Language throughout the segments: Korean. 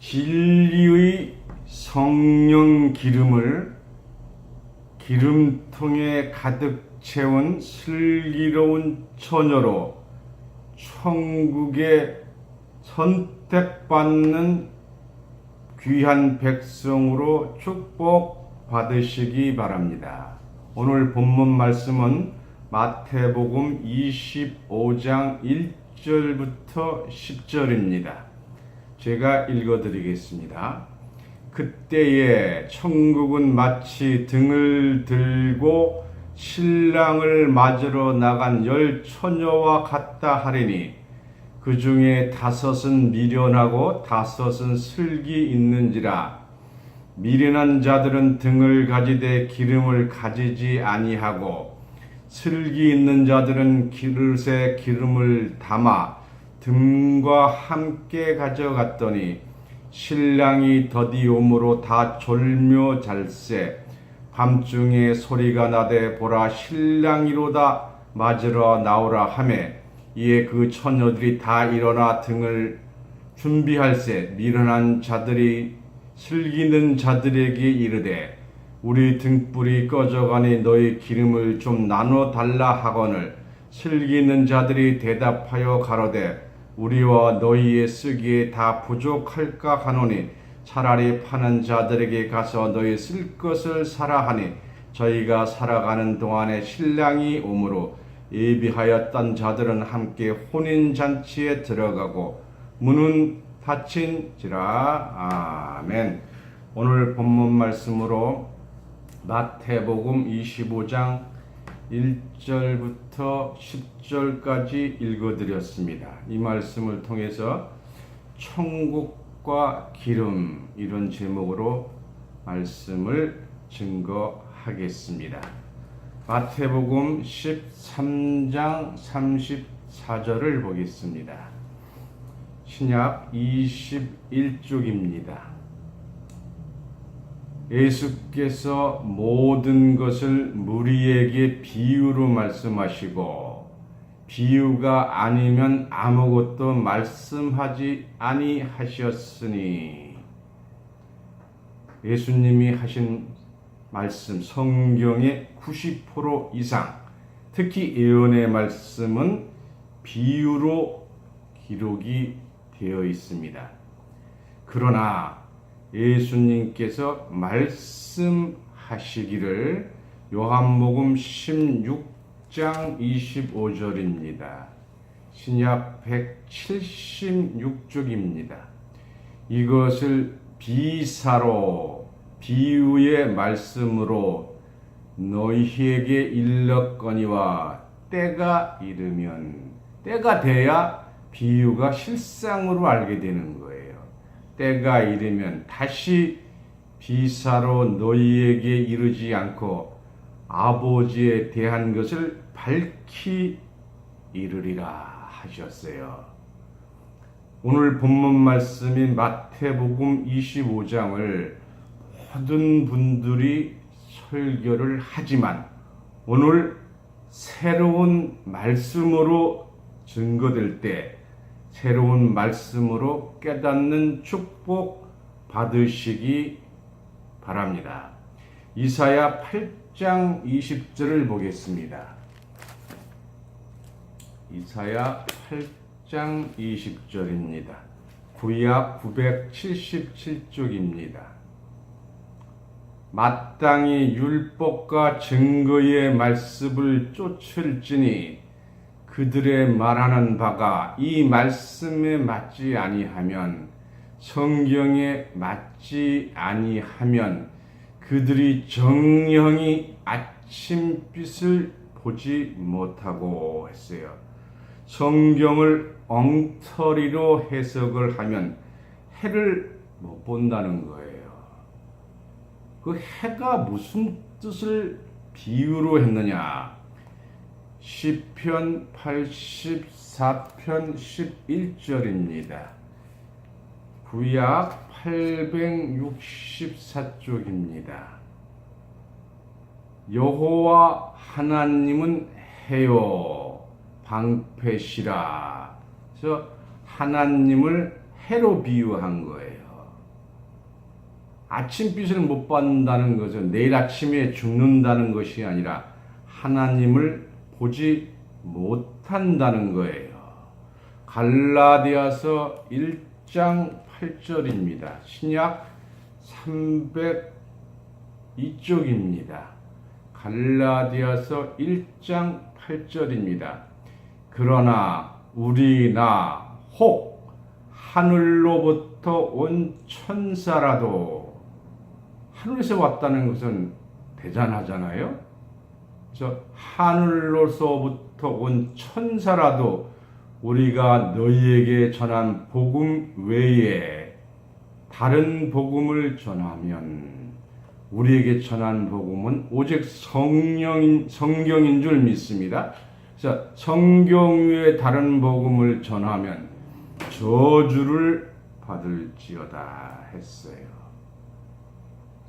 진리의 성령 기름을 기름통에 가득 채운 슬기로운 처녀로 천국에 선택받는 귀한 백성으로 축복받으시기 바랍니다. 오늘 본문 말씀은 마태복음 25장 1절부터 10절입니다. 제가 읽어드리겠습니다. 그때에 천국은 마치 등을 들고 신랑을 맞으러 나간 10처녀와 같다 하리니 그 중에 5은 미련하고 5은 슬기 있는지라. 미련한 자들은 등을 가지되 기름을 가지지 아니하고 슬기 있는 자들은 그릇에 기름을 담아 등과 함께 가져갔더니 신랑이 더디 오므로 다 졸며 잘세. 밤중에 소리가 나되 보라 신랑이로다 맞으러 나오라 하매 이에 그 처녀들이 다 일어나 등을 준비할세. 미련한 자들이 슬기 있는 자들에게 이르되 우리 등불이 꺼져가니 너희 기름을 좀 나눠 달라 하거늘 슬기 있는 자들이 대답하여 가로되 우리와 너희의 쓰기에 다 부족할까 하노니 차라리 파는 자들에게 가서 너희 쓸 것을 사라 하니 저희가 살아가는 동안에 신랑이 오므로 예비하였던 자들은 함께 혼인잔치에 들어가고 문은 닫힌지라. 아멘. 오늘 본문 말씀으로 마태복음 25장 1절부터 10절까지 읽어드렸습니다. 이 말씀을 통해서 천국과 기름 이런 제목으로 말씀을 증거하겠습니다. 마태복음 13장 34절을 보겠습니다. 신약 21쪽입니다. 예수께서 모든 것을 무리에게 비유로 말씀하시고 비유가 아니면 아무것도 말씀하지 아니하셨으니 예수님이 하신 말씀 성경의 90% 이상 특히 예언의 말씀은 비유로 기록이 되어 있습니다. 그러나 예수님께서 말씀하시기를 요한복음 16장 25절입니다. 신약 176쪽입니다. 이것을 비사로 비유의 말씀으로 너희에게 일렀거니와 때가 이르면 때가 돼야 비유가 실상으로 알게 되는 거예요. 때가 이르면 다시 비사로 너희에게 이르지 않고 아버지에 대한 것을 밝히 이르리라 하셨어요. 오늘 본문 말씀인 마태복음 25장을 모든 분들이 설교를 하지만 오늘 새로운 말씀으로 증거될 때 새로운 말씀으로 깨닫는 축복 받으시기 바랍니다. 이사야 8장 20절을 보겠습니다. 이사야 8장 20절입니다. 구약 977쪽입니다. 마땅히 율법과 증거의 말씀을 쫓을지니 그들의 말하는 바가 이 말씀에 맞지 아니하면 성경에 맞지 아니하면 그들이 정령이 아침빛을 보지 못하고 했어요. 성경을 엉터리로 해석을 하면 해를 못 본다는 거예요. 그 해가 무슨 뜻을 비유로 했느냐? 시편 84편 11절입니다. 구약 864쪽입니다. 여호와 하나님은 해요 방패시라. 그래서 하나님을 해로 비유한 거예요. 아침빛을 못 받는다는 것은 내일 아침에 죽는다는 것이 아니라 하나님을 보지 못한다는 거예요. 갈라디아서 1장 8절입니다. 신약 302쪽입니다. 갈라디아서 1장 8절입니다. 그러나 우리나 혹 하늘로부터 온 천사라도, 하늘에서 왔다는 것은 대단하잖아요. 그래서 하늘로서부터 온 천사라도 우리가 너희에게 전한 복음 외에 다른 복음을 전하면, 우리에게 전한 복음은 오직 성경인 줄 믿습니다. 그래서 성경 외에 다른 복음을 전하면 저주를 받을지어다 했어요.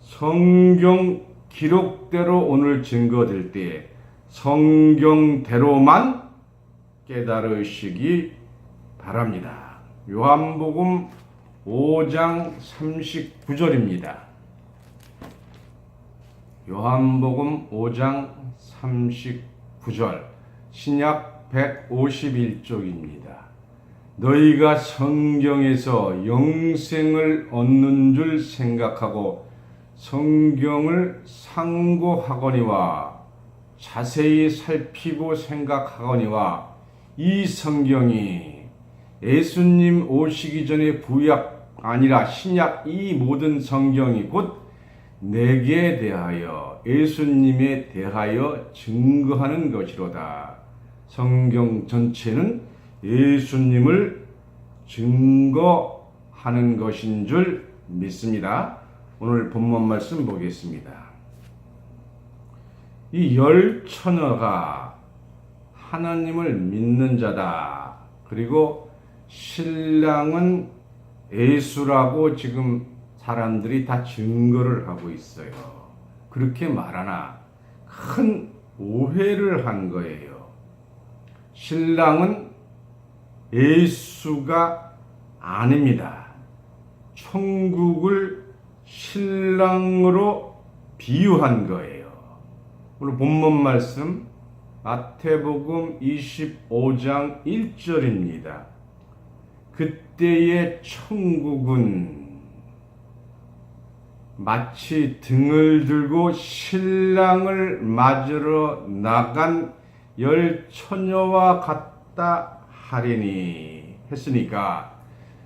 성경 기록대로 오늘 증거될 때에 성경대로만 깨달으시기 바랍니다. 요한복음 5장 39절입니다. 요한복음 5장 39절, 신약 151쪽입니다. 너희가 성경에서 영생을 얻는 줄 생각하고 성경을 상고하거니와 자세히 살피고 생각하거니와 이 성경이 예수님 오시기 전에 구약 아니라 신약 이 모든 성경이 곧 내게 대하여 예수님에 대하여 증거하는 것이로다. 성경 전체는 예수님을 증거하는 것인 줄 믿습니다. 오늘 본문 말씀 보겠습니다. 이 열 처녀가 하나님을 믿는 자다. 그리고 신랑은 예수라고 지금 사람들이 다 증거를 하고 있어요. 그렇게 말하나 큰 오해를 한 거예요. 신랑은 예수가 아닙니다. 천국을 신랑으로 비유한 거예요. 오늘 본문 말씀 마태복음 25장 1절입니다. 그때의 천국은 마치 등을 들고 신랑을 맞으러 나간 열 처녀와 같다 하리니 했으니까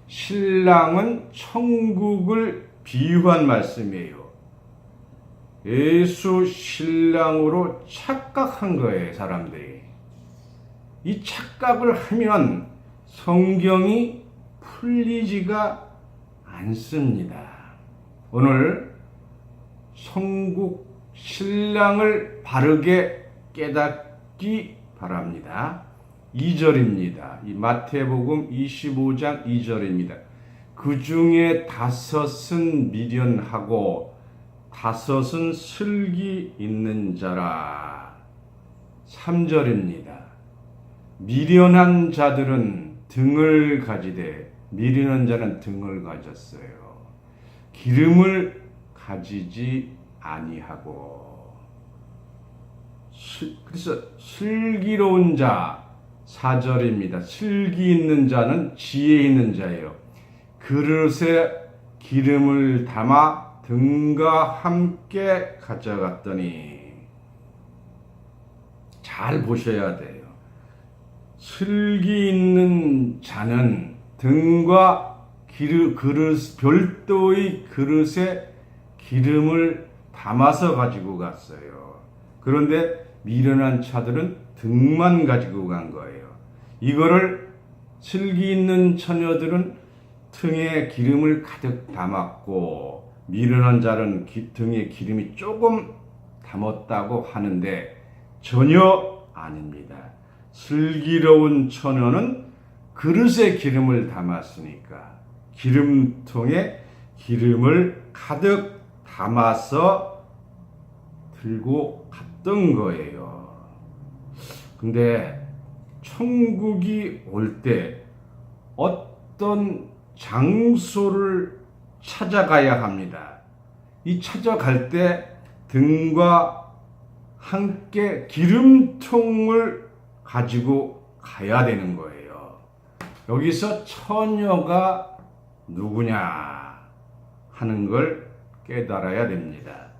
신랑은 천국을 비유한 말씀이에요. 예수 신랑으로 착각한 거예요, 사람들이. 이 착각을 하면 성경이 풀리지가 않습니다. 오늘 천국 신랑을 바르게 깨닫기 바랍니다. 2절입니다. 이 마태복음 25장 2절입니다. 그 중에 5은 미련하고 5은 슬기 있는 자라. 3절입니다. 미련한 자들은 등을 가지되, 미련한 자는 등을 가졌어요. 기름을 가지지 아니하고. 그래서 슬기로운 자, 4절입니다. 슬기 있는 자는 지혜 있는 자예요. 그릇에 기름을 담아 등과 함께 가져갔더니, 잘 보셔야 돼요. 슬기 있는 자는 등과 그릇, 별도의 그릇에 기름을 담아서 가지고 갔어요. 그런데 미련한 자들은 등만 가지고 간 거예요. 이거를 슬기 있는 처녀들은 등에 기름을 가득 담았고, 미련한 자는 등에 기름이 조금 담았다고 하는데 전혀 아닙니다. 슬기로운 처녀는 그릇에 기름을 담았으니까 기름통에 기름을 가득 담아서 들고 갔던 거예요. 근데 천국이 올 때 어떤 장소를 찾아가야 합니다. 이 찾아갈 때 등과 함께 기름통을 가지고 가야 되는 거예요. 여기서 처녀가 누구냐 하는 걸 깨달아야 됩니다.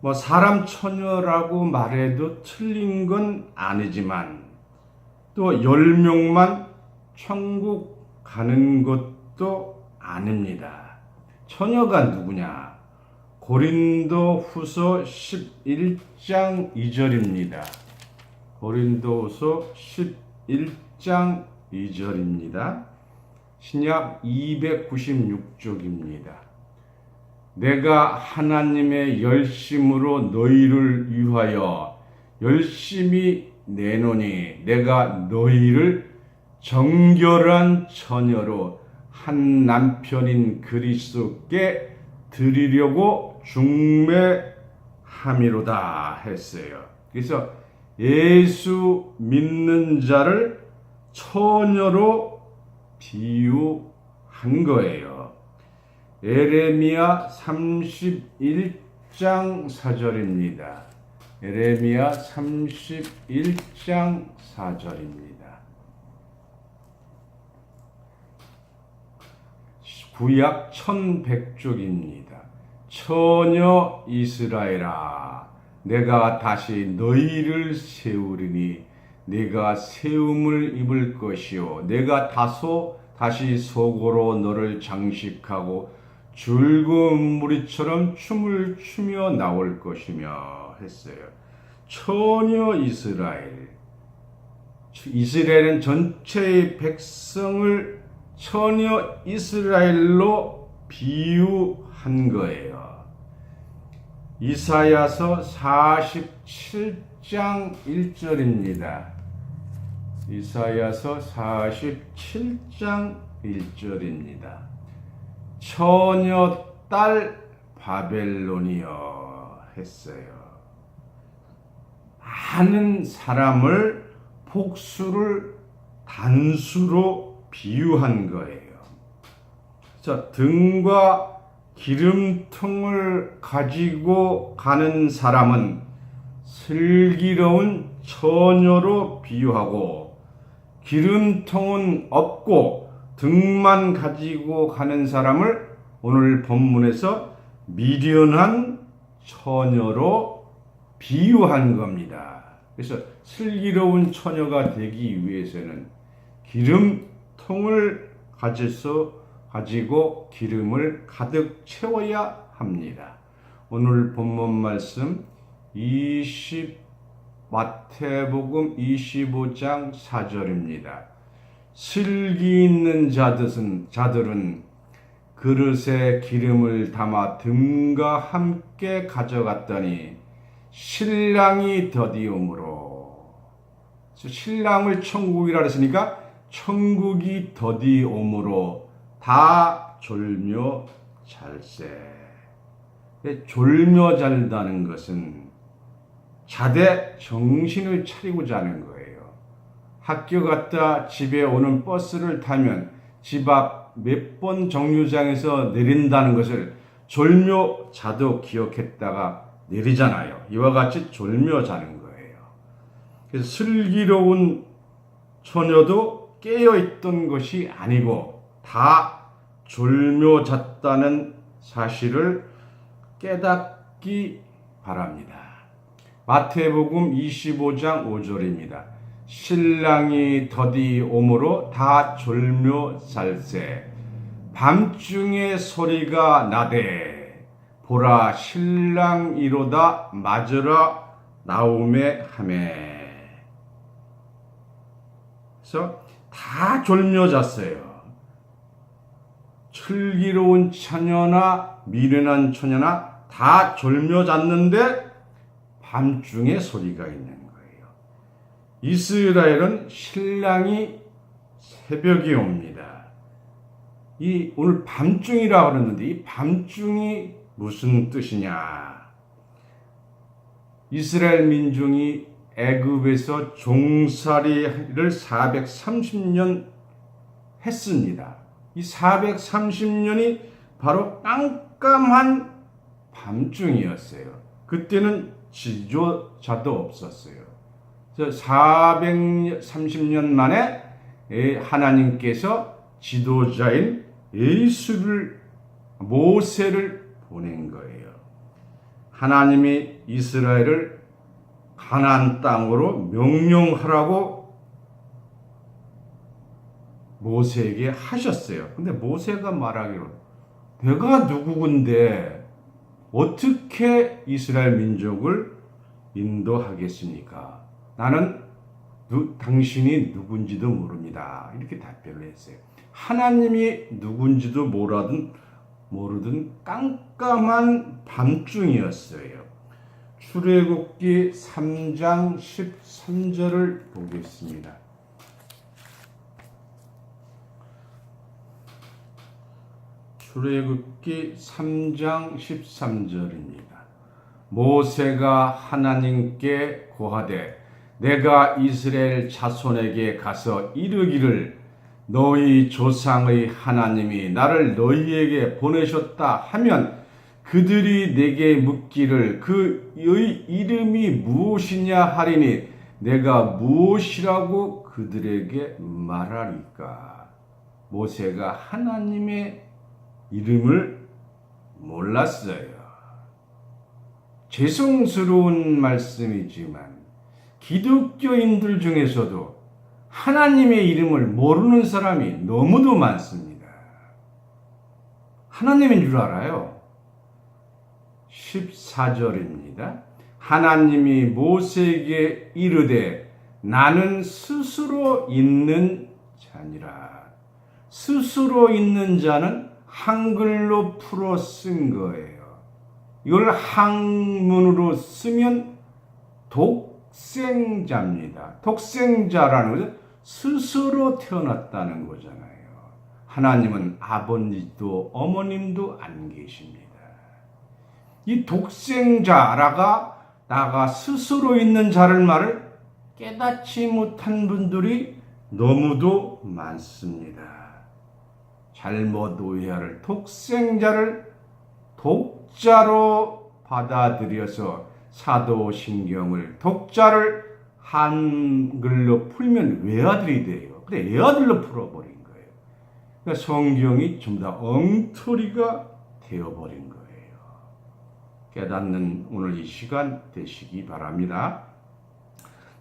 뭐 사람 처녀라고 말해도 틀린 건 아니지만 또 10명만 천국 가는 것도 아닙니다. 처녀가 누구냐? 고린도후서 11장 2절입니다. 고린도후서 11장 2절입니다. 신약 296쪽입니다. 내가 하나님의 열심으로 너희를 위하여 열심히 내노니 내가 너희를 정결한 처녀로 한 남편인 그리스도께 드리려고 중매함이로다 했어요. 그래서 예수 믿는 자를 처녀로 비유한 거예요. 에레미야 31장 4절입니다. 에레미야 31장 4절입니다. 구약 1100쪽입니다. 처녀 이스라엘아, 내가 다시 너희를 세우리니 네가 세움을 입을 것이요 내가 다시 속으로 너를 장식하고 즐거운 무리처럼 춤을 추며 나올 것이며 했어요. 처녀 이스라엘, 이스라엘은 전체의 백성을 처녀 이스라엘로 비유한 거예요. 이사야서 47장 1절입니다. 이사야서 47장 1절입니다. 처녀 딸 바벨론이여 했어요. 많은 사람을 복수를 단수로 비유한 거예요. 자, 등과 기름통을 가지고 가는 사람은 슬기로운 처녀로 비유하고 기름통은 없고 등만 가지고 가는 사람을 오늘 본문에서 미련한 처녀로 비유한 겁니다. 그래서 슬기로운 처녀가 되기 위해서는 기름통을 가지고 기름을 가득 채워야 합니다. 오늘 본문 말씀 마태복음 25장 4절입니다. 슬기 있는 자들은 그릇에 기름을 담아 등과 함께 가져갔더니 신랑이 더디오므로, 신랑을 천국이라 했으니까 천국이 더디오므로 다 졸며 잘세. 졸며 잘다는 것은 자되 정신을 차리고 자는 거예요. 학교 갔다 집에 오는 버스를 타면 집 앞 몇 번 정류장에서 내린다는 것을 졸며 자도 기억했다가 내리잖아요. 이와 같이 졸며 자는 거예요. 그래서 슬기로운 처녀도 깨어있던 것이 아니고 다 졸며 잤다는 사실을 깨닫기 바랍니다. 마태복음 25장 5절입니다. 신랑이 더디오므로 다 졸며 잘세. 밤중에 소리가 나되 보라 신랑이로다 맞으라 나오매 하매. 그래서 다 졸며 잤어요. 슬기로운 처녀나 미련한 처녀나 다 졸며 잤는데 밤중에 소리가 있는 거예요. 이스라엘은 신랑이 새벽에 옵니다. 오늘 밤중이라고 그러는데 이 밤중이 무슨 뜻이냐? 이스라엘 민중이 애굽에서 종살이를 430년 했습니다. 이 430년이 바로 깜깜한 밤중이었어요. 그때는 지도자도 없었어요. 430년 만에 하나님께서 지도자인 모세를 보낸 거예요. 하나님이 이스라엘을 가나안 땅으로 명령하라고 모세에게 하셨어요. 근데 모세가 말하기로 내가 누구건데 어떻게 이스라엘 민족을 인도하겠습니까? 나는 당신이 누군지도 모릅니다. 이렇게 답변을 했어요. 하나님이 누군지도 모르던 깜깜한 밤중이었어요. 출애굽기 3장 13절을 보겠습니다. 출애굽기 3장 13절입니다. 모세가 하나님께 고하되 내가 이스라엘 자손에게 가서 이르기를 너희 조상의 하나님이 나를 너희에게 보내셨다 하면 그들이 내게 묻기를 그의 이름이 무엇이냐 하리니 내가 무엇이라고 그들에게 말하리까. 모세가 하나님의 이름을 몰랐어요. 죄송스러운 말씀이지만 기독교인들 중에서도 하나님의 이름을 모르는 사람이 너무도 많습니다. 하나님인 줄 알아요. 14절입니다. 하나님이 모세에게 이르되 나는 스스로 있는 자니라. 스스로 있는 자는 한글로 풀어 쓴 거예요. 이걸 한문으로 쓰면 독생자입니다. 독생자라는 것은 스스로 태어났다는 거잖아요. 하나님은 아버님도 어머님도 안 계십니다. 이 독생자라가 나가 스스로 있는 자를 말을 깨닫지 못한 분들이 너무도 많습니다. 잘못 오해할 독생자를 독자로 받아들여서 사도신경을 독자를 한글로 풀면 외아들이 돼요. 그래 외아들로 풀어버린 거예요. 그러니까 성경이 좀 더 엉터리가 되어버린 거예요. 깨닫는 오늘 이 시간 되시기 바랍니다.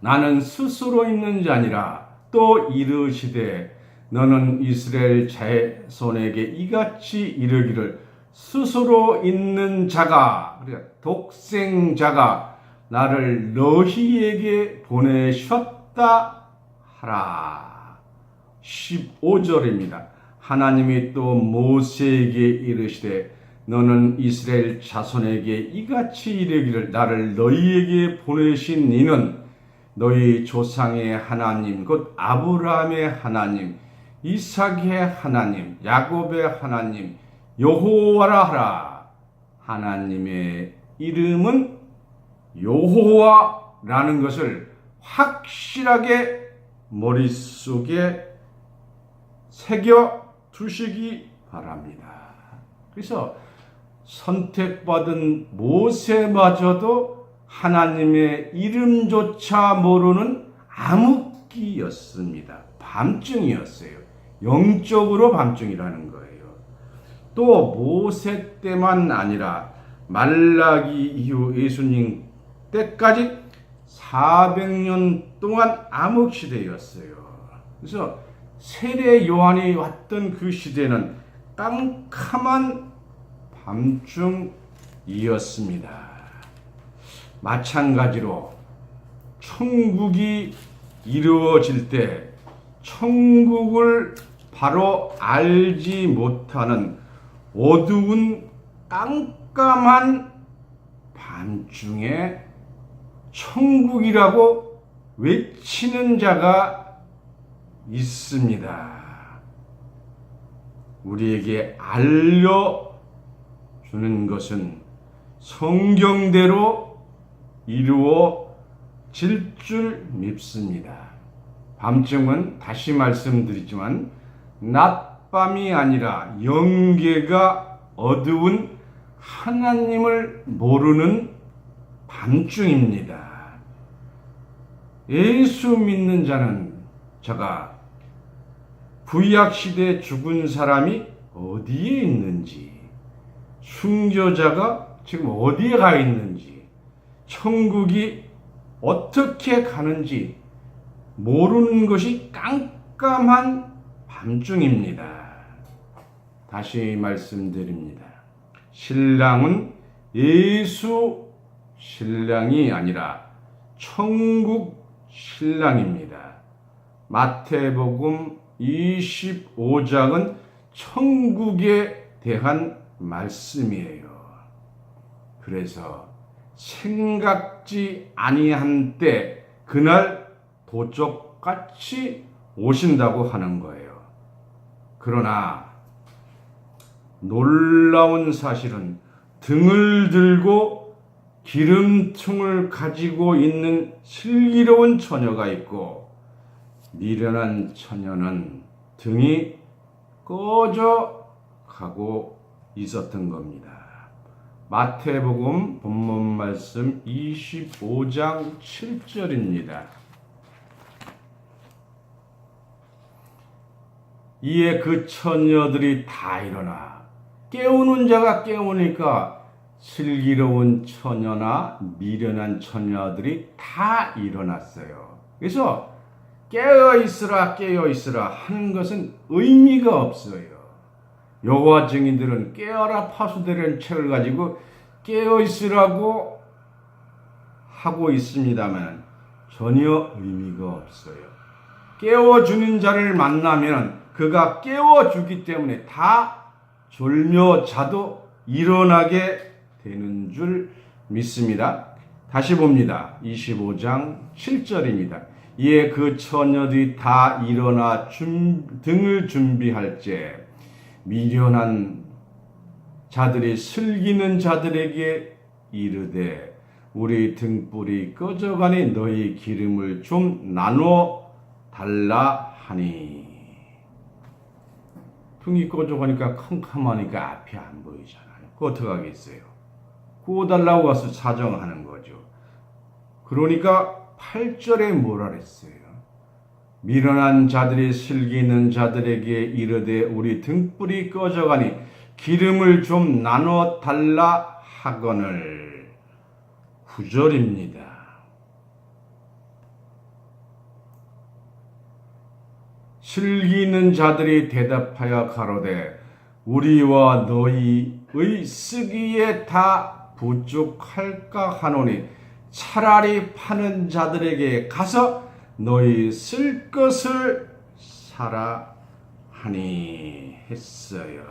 나는 스스로 있는 자니라. 또 이르시되 너는 이스라엘 자손에게 이같이 이르기를 스스로 있는 자가 독생자가 나를 너희에게 보내셨다 하라. 15절입니다. 하나님이 또 모세에게 이르시되 너는 이스라엘 자손에게 이같이 이르기를 나를 너희에게 보내신 이는 너희 조상의 하나님 곧 아브라함의 하나님 이삭의 하나님 야곱의 하나님 여호와라 하라. 하나님의 이름은 여호와라는 것을 확실하게 머릿속에 새겨 두시기 바랍니다. 그래서 선택받은 모세마저도 하나님의 이름조차 모르는 암흑기였습니다. 밤중이었어요. 영적으로 밤중이라는 거예요. 또 모세 때만 아니라 말라기 이후 예수님 때까지 400년 동안 암흑시대였어요. 그래서 세례 요한이 왔던 그 시대는 깜깜한 밤중이었습니다. 마찬가지로 천국이 이루어질 때 천국을 바로 알지 못하는 어두운 깜깜한 밤중에 천국이라고 외치는 자가 있습니다. 우리에게 알려주는 것은 성경대로 이루어질 줄 믿습니다. 밤중은 다시 말씀드리지만 낮밤이 아니라 영계가 어두운 하나님을 모르는 밤중입니다. 예수 믿는 자가 구약시대에 죽은 사람이 어디에 있는지, 순교자가 지금 어디에 가 있는지, 천국이 어떻게 가는지 모르는 것이 깜깜한 밤중입니다. 다시 말씀드립니다. 신랑은 예수 신랑이 아니라 천국 신랑입니다. 마태복음 25장은 천국에 대한 말씀이에요. 그래서 생각지 아니한 때 그날 도적같이 오신다고 하는 거예요. 그러나 놀라운 사실은 등을 들고 기름통을 가지고 있는 슬기로운 처녀가 있고, 미련한 처녀는 등이 꺼져 가고 있었던 겁니다. 마태복음 본문 말씀 25장 7절입니다. 이에 그 처녀들이 다 일어나, 깨우는 자가 깨우니까 슬기로운 처녀나 미련한 처녀들이 다 일어났어요. 그래서 깨어있으라 깨어있으라 하는 것은 의미가 없어요. 여호와 증인들은 깨어라 파수되는 책을 가지고 깨어있으라고 하고 있습니다만 전혀 의미가 없어요. 깨워주는 자를 만나면 그가 깨워주기 때문에 다 졸며 자도 일어나게 되는 줄 믿습니다. 다시 봅니다. 25장 7절입니다. 이에 그 처녀들이 다 일어나 등을 준비할 때 미련한 자들이 슬기는 자들에게 이르되 우리 등불이 꺼져가니 너희 기름을 좀 나눠 달라 하니. 등이 꺼져가니까 캄캄하니까 앞이 안 보이잖아요. 그거 어떡하겠어요? 구워달라고 와서 사정하는 거죠. 그러니까 8절에 뭐라 그랬어요? 미련한 자들이 슬기는 자들에게 이르되 우리 등불이 꺼져가니 기름을 좀 나눠 달라 하거늘. 9절입니다. 슬기는 자들이 대답하여 가로되 우리와 너희의 쓰기에 다 부족할까 하노니 차라리 파는 자들에게 가서 너희 쓸 것을 사라 하니 했어요.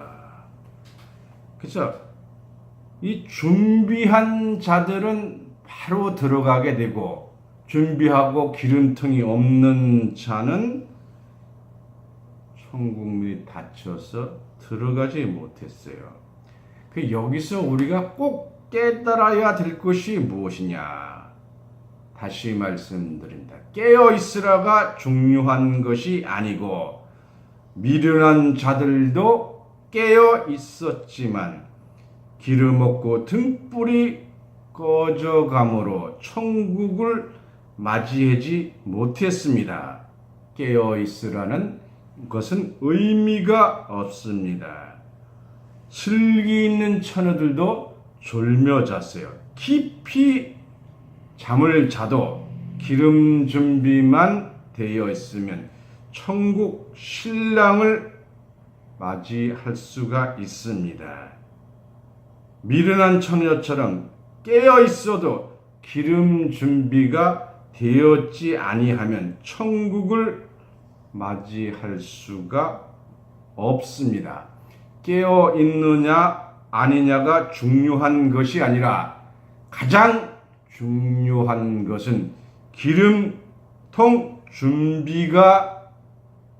그래서 이 준비한 자들은 바로 들어가게 되고, 준비하고 기름통이 없는 자는 천국문이 닫혀서 들어가지 못했어요. 여기서 우리가 꼭 깨달아야 될 것이 무엇이냐? 다시 말씀드립니다. 깨어있으라가 중요한 것이 아니고, 미련한 자들도 깨어 있었지만 기름 없고 등불이 꺼져감으로 천국을 맞이하지 못했습니다. 깨어 있으라는 것은 의미가 없습니다. 슬기 있는 처녀들도 졸며 잤어요. 깊이 잠을 자도 기름 준비만 되어 있으면 천국 신랑을 맞이할 수가 있습니다. 미련한 처녀처럼 깨어 있어도 기름 준비가 되었지 아니하면 천국을 맞이할 수가 없습니다. 깨어 있느냐 아니냐가 중요한 것이 아니라 가장 중요한 것은 기름통 준비가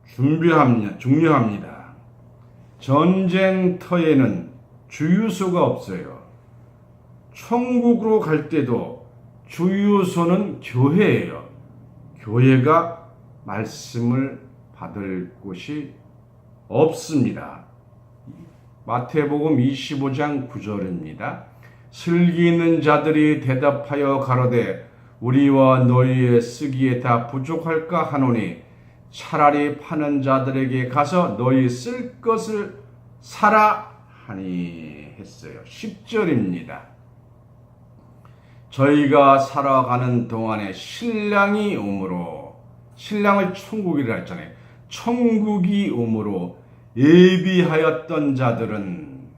중요합니다. 전쟁터에는 주유소가 없어요. 천국으로 갈 때도 주유소는 교회예요. 교회가 말씀을 받을 곳이 없습니다. 마태복음 25장 9절입니다. 슬기 있는 자들이 대답하여 가로되 우리와 너희의 쓰기에 다 부족할까 하노니 차라리 파는 자들에게 가서 너희 쓸 것을 사라 하니 했어요. 10절입니다. 저희가 살아가는 동안에 신랑이 오므로, 신랑을 천국이라 했잖아요. 천국이 오므로 예비하였던 자들은,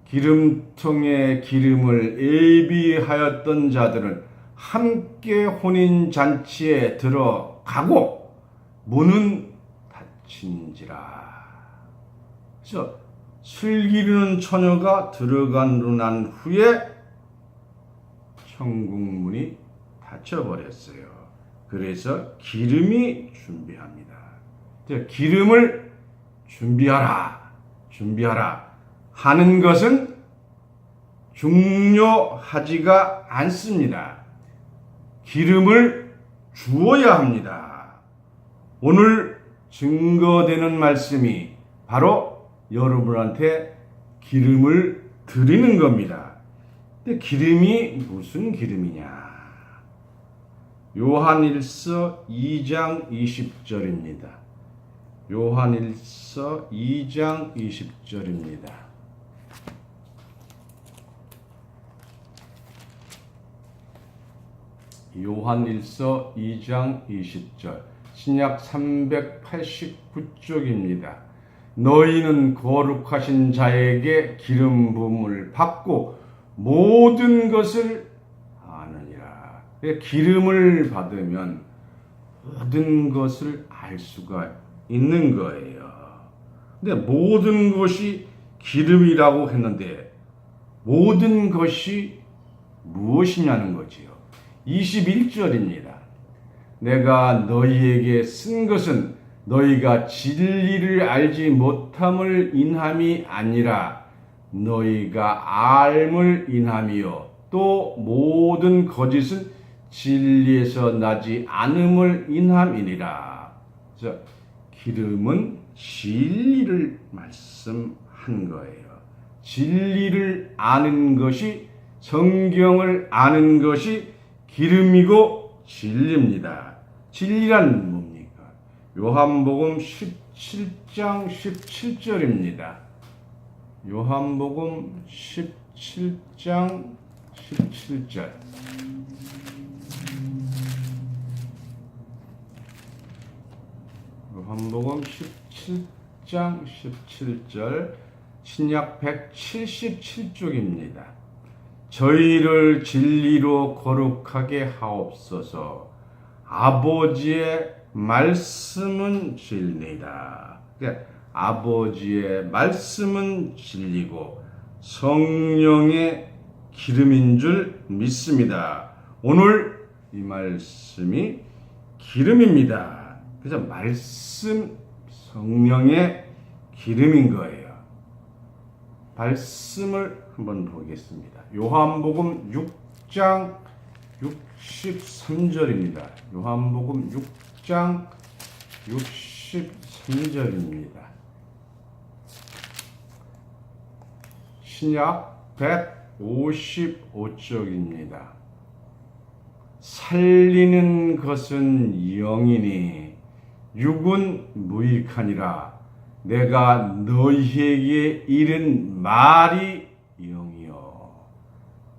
기름통에 기름을 예비하였던 자들은 함께 혼인잔치에 들어가고 문은 닫힌지라. 그래서 슬기르는 처녀가 들어간 난 후에 천국 문이 닫혀버렸어요. 그래서 기름이 준비합니다. 기름을 준비하라 하는 것은 중요하지가 않습니다. 기름을 주어야 합니다. 오늘 증거되는 말씀이 바로 여러분한테 기름을 드리는 겁니다. 근데 기름이 무슨 기름이냐? 요한일서 2장 20절입니다. 요한일서 2장 20절입니다. 요한일서 2장 20절, 신약 389쪽입니다. 너희는 거룩하신 자에게 기름 부음을 받고 모든 것을 아느니라. 기름을 받으면 모든 것을 알 수가 있는 거예요. 근데 모든 것이 기름이라고 했는데 모든 것이 무엇이냐는 거지요. 21절입니다. 내가 너희에게 쓴 것은 너희가 진리를 알지 못함을 인함이 아니라 너희가 알물 인함이요 또 모든 거짓은 진리에서 나지 않음을 인함이니라. 그래서 기름은 진리를 말씀한 거예요. 진리를 아는 것이, 성경을 아는 것이 기름이고 진리입니다. 진리란 뭡니까? 요한복음 17장 17절입니다. 요한복음 17장 17절. 요한복음 17장 17절, 신약 177쪽입니다. 저희를 진리로 거룩하게 하옵소서. 아버지의 말씀은 진리다. 그러니까 아버지의 말씀은 진리고 성령의 기름인 줄 믿습니다. 오늘 이 말씀이 기름입니다. 그래서 말씀, 성령의 기름인 거예요. 말씀을 한번 보겠습니다. 요한복음 6장 63절입니다. 요한복음 6장 63절입니다. 신약 155쪽입니다. 살리는 것은 영이니 육은 무익하니라. 내가 너희에게 이른 말이 영이요.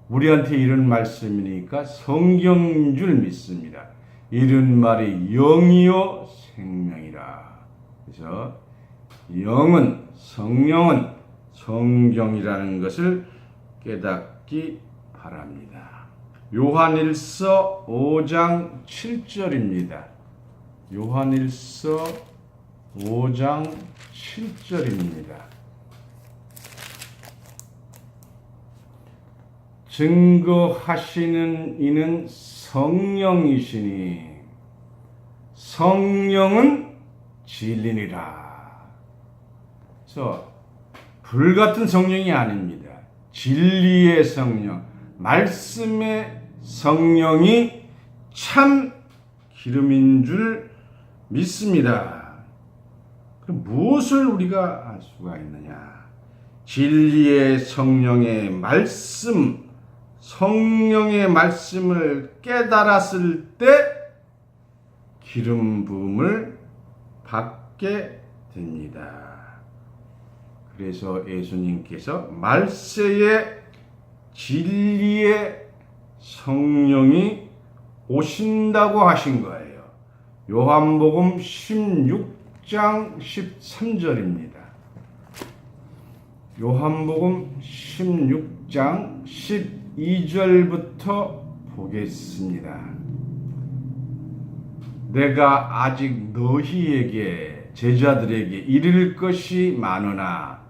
우리한테 이런 말씀이니까 성경인 줄 믿습니다. 이른 말이 영이요 생명이라. 그래서 영은, 성령은 성경이라는 것을 깨닫기 바랍니다. 요한일서 5장 7절입니다. 요한일서 5장 7절입니다. 증거하시는 이는 성령이시니 성령은 진리니라. 그래서 불같은 성령이 아닙니다. 진리의 성령, 말씀의 성령이 참 기름인 줄 믿습니다. 그럼 무엇을 우리가 알 수가 있느냐? 진리의 성령의 말씀, 성령의 말씀을 깨달았을 때 기름 부음을 받게 됩니다. 그래서 예수님께서 말세에 진리의 성령이 오신다고 하신 거예요. 요한복음 16장 13절입니다. 요한복음 16장 12절부터 보겠습니다. 내가 아직 너희에게 제자들에게 이를 것이 많으나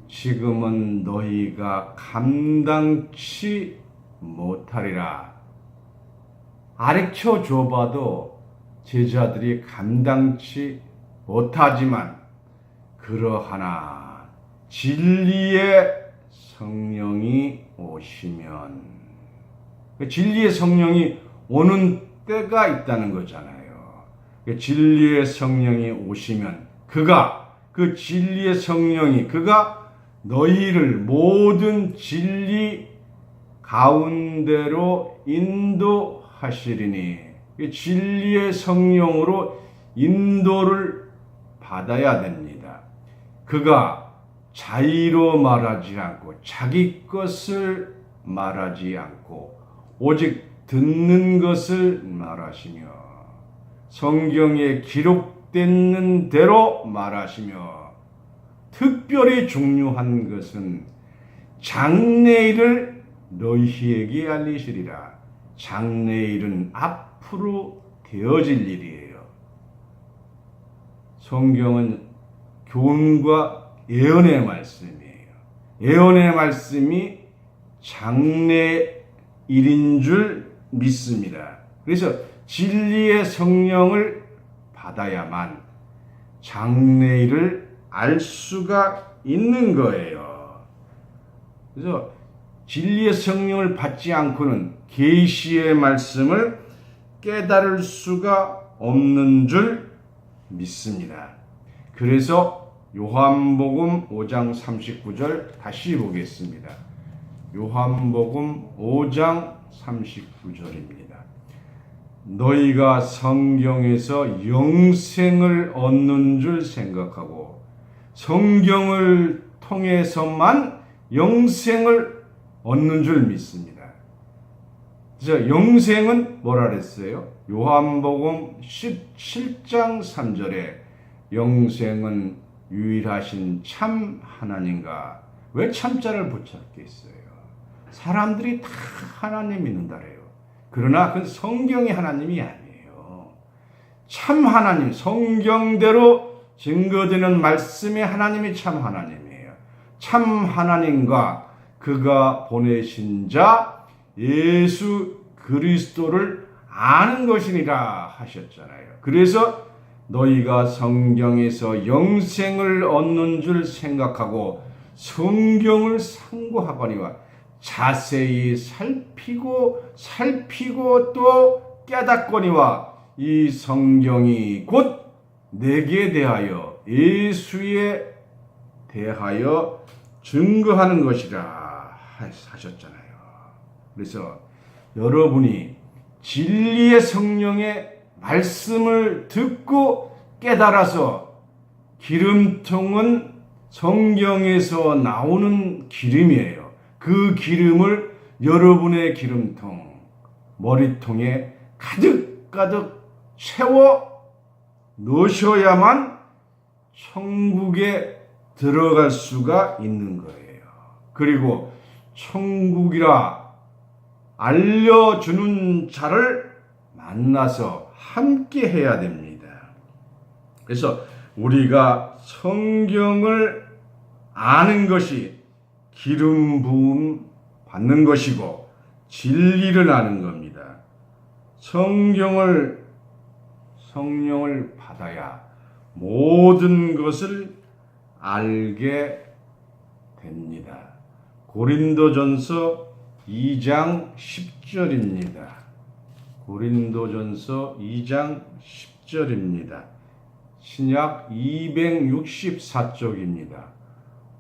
지금은 너희가 감당치 못하리라. 가르쳐 줘봐도 제자들이 감당치 못하지만 그러하나 진리의 성령이 오시면, 진리의 성령이 오는 때가 있다는 거잖아요. 진리의 성령이 오시면 그 진리의 성령이 그가 너희를 모든 진리 가운데로 인도하시리니, 진리의 성령으로 인도를 받아야 됩니다. 그가 자의로 말하지 않고 자기 것을 말하지 않고 오직 듣는 것을 말하시며 성경에 기록되는 대로 말하시며, 특별히 중요한 것은 장래일을 너희에게 알리시리라. 장래일은 앞으로 되어질 일이에요. 성경은 교훈과 예언의 말씀이에요. 예언의 말씀이 장래일인 줄 믿습니다. 그래서 진리의 성령을 받아야만 장래일을 알 수가 있는 거예요. 그래서 진리의 성령을 받지 않고는 계시의 말씀을 깨달을 수가 없는 줄 믿습니다. 그래서 요한복음 5장 39절 다시 보겠습니다. 요한복음 5장 39절입니다. 너희가 성경에서 영생을 얻는 줄 생각하고 성경을 통해서만 영생을 얻는 줄 믿습니다. 그래서 영생은 뭐라 그랬어요? 요한복음 17장 3절에 영생은 유일하신 참 하나님과, 왜 참자를 붙였겠어요? 사람들이 다 하나님 믿는다래요. 그러나 그건 성경의 하나님이 아니에요. 참 하나님, 성경대로 증거되는 말씀의 하나님이 참 하나님이에요. 참 하나님과 그가 보내신 자 예수 그리스도를 아는 것이니라 하셨잖아요. 그래서 너희가 성경에서 영생을 얻는 줄 생각하고 성경을 상고하거니와 자세히 살피고 또 깨닫거니와 이 성경이 곧 내게 대하여 예수에 대하여 증거하는 것이라 하셨잖아요. 그래서 여러분이 진리의 성령의 말씀을 듣고 깨달아서, 기름통은 성경에서 나오는 기름이에요. 그 기름을 여러분의 기름통, 머리통에 가득 채워 넣으셔야만 천국에 들어갈 수가 있는 거예요. 그리고 천국이라 알려주는 자를 만나서 함께 해야 됩니다. 그래서 우리가 성경을 아는 것이 기름 부음 받는 것이고 진리를 아는 겁니다. 성령을 받아야 모든 것을 알게 됩니다. 고린도전서 2장 10절입니다. 고린도전서 2장 10절입니다. 신약 264쪽입니다.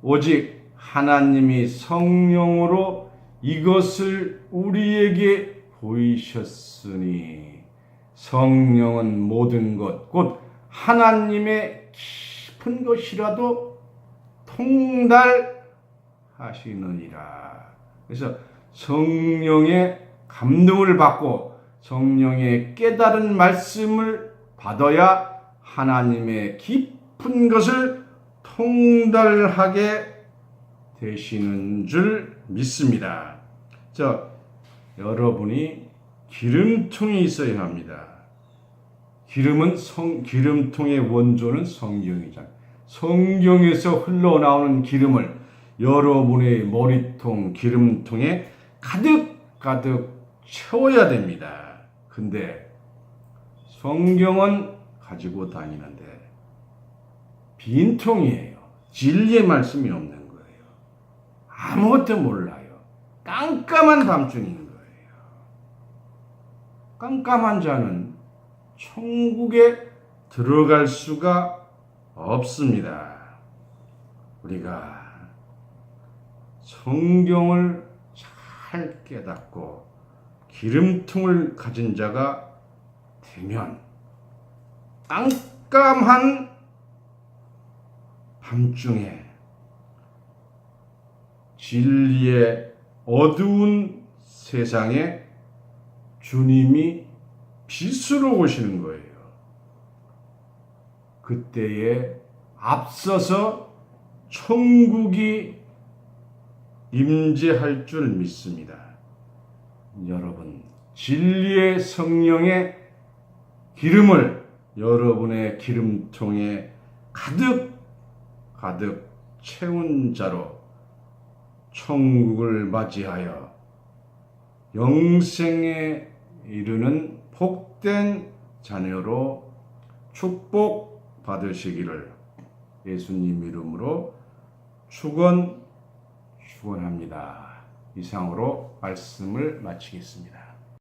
오직 하나님이 성령으로 이것을 우리에게 보이셨으니 성령은 모든 것 곧 하나님의 깊은 것이라도 통달하시느니라. 그래서 성령의 감동을 받고 성령의 깨달은 말씀을 받아야 하나님의 깊은 것을 통달하게 되시는 줄 믿습니다. 여러분이 기름통이 있어야 합니다. 기름통의 원조는 성경이잖아요. 성경에서 흘러나오는 기름을 여러분의 머리통, 기름통에 가득 채워야 됩니다. 근데 성경은 가지고 다니는데 빈통이에요. 진리의 말씀이 없는 거예요. 아무것도 몰라요. 깜깜한 밤중인 거예요. 깜깜한 자는 천국에 들어갈 수가 없습니다. 우리가 성경을 잘 깨닫고 기름통을 가진 자가 되면 깜깜한 밤중에 진리의 어두운 세상에 주님이 빛으로 오시는 거예요. 그때에 앞서서 천국이 임재할 줄 믿습니다. 여러분, 진리의 성령의 기름을 여러분의 기름통에 가득 채운 자로 천국을 맞이하여 영생에 이르는 복된 자녀로 축복 받으시기를 예수님 이름으로 축원합니다. 이상으로 말씀을 마치겠습니다.